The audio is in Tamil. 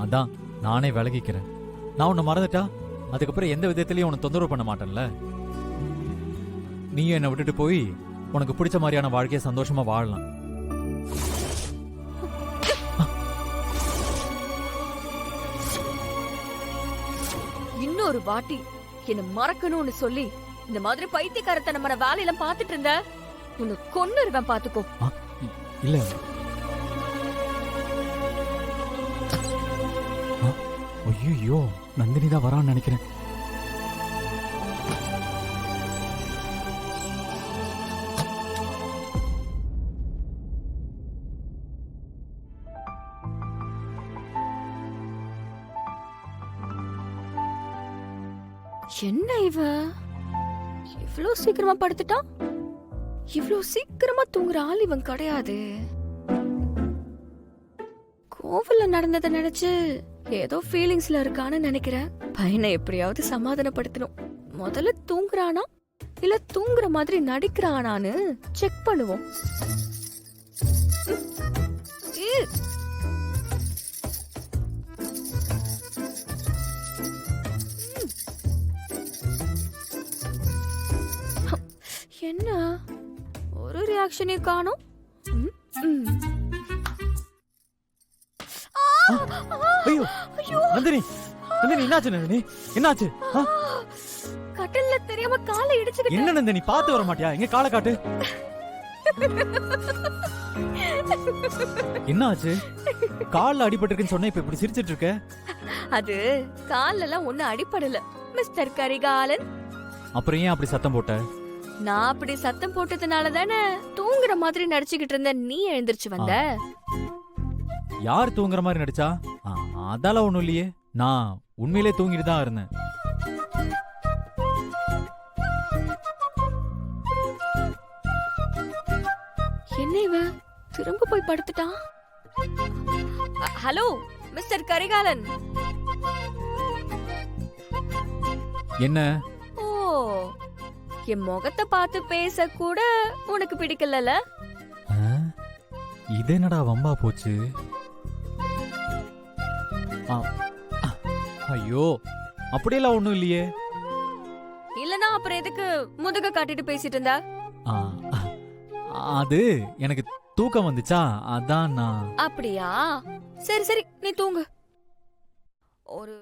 அதான் நானே விலகிக்கிறேன். நான் உன்னை மறந்துட்டா அதுக்கப்புறம் எந்த விதத்திலயும் உன்னை தொந்தரவு பண்ண மாட்டேன்ல. நீயும் என்னை விட்டுட்டு போய் உனக்கு பிடிச்ச மாதிரியான வாழ்க்கையை சந்தோஷமா வாழலாம். இன்னொரு வாட்டி என்ன மறக்கணும்னு சொல்லி இந்த மாதிரி பைத்தியக்காரத்தனமான வேலையெல்லாம் பாத்துட்டு இருந்த உன்னை கொன்னுருவேன் பாத்துக்கோ. இல்ல ஐயோ, நந்தினி தான் வரான்னு நினைக்கிறேன். என்ன இவ இவ்ளோ சீக்கிரமா படுத்துட்டான்? இவ்ளோ சீக்கிரமா தூங்குற ஆள் இவன் கிடையாது. கோவில்ல நடந்ததை நினைச்சு ஏதோ ஃபீலிங்ஸ்ல இருக்கான்னு நினைக்கிறேன். பையனை எப்படியாவது சமாதானப்படுத்தணும். முதல்ல தூங்குறானா இல்ல தூங்குற மாதிரி நடிக்கிறானான்னு செக் பண்ணுவோம். என்ன ஒரு ரியாக்ஷனே காணோம். ஐயோ நந்தினி, நந்தினி என்னாச்சு? நந்தினி என்னாச்சு? கட்டில்ல தெரியாம காலை இடிச்சுக்கிட்டேன். என்ன நந்தினி, பாத்து வர மாட்டியா? எங்க காலை காட்டு. என்னாச்சு? கால்ல அடிபட்டிருக்குன்னு சொன்ன, இப்ப இப்படி சிரிச்சிட்டு இருக்க? அது கால்ல எல்லாம் ஒண்ணு அடிபடல மிஸ்டர் கரிகாலன். அப்புறம் ஏன் அப்படி சத்தம் போட்ட? நான் அப்படி சத்தம் போட்டதுனால தானே தூங்குற மாதிரி நடிச்சுக்கிட்டு இருந்த நீ எழுந்திருச்சு வந்த. யார் தூங்குற மாதிரி நடிச்சா? அதெல்லாம் ஒண்ணும் இல்லையே, நான் உண்மையிலே தூங்கிட்டு தான் இருந்தேன். என்ன இவ திரும்ப போய் படுத்துட்டான்? Hello mister Karikalan. என்ன? ஓ, என் முகத்தை பார்த்து பேச கூட உனக்கு பிடிக்கல? இது என்னடா வம்பா போச்சு? ஐயோ, அப்படியெல்லாம் ஒண்ணும் இல்லையே. இல்லனா அப்புறம் எதுக்கு முதுக காட்டிட்டு பேசிட்டு இருந்தா? அது எனக்கு தூக்கம் வந்துச்சா, அதான் நான். அப்படியா? சரி சரி, நீ தூங்கு. ஒரு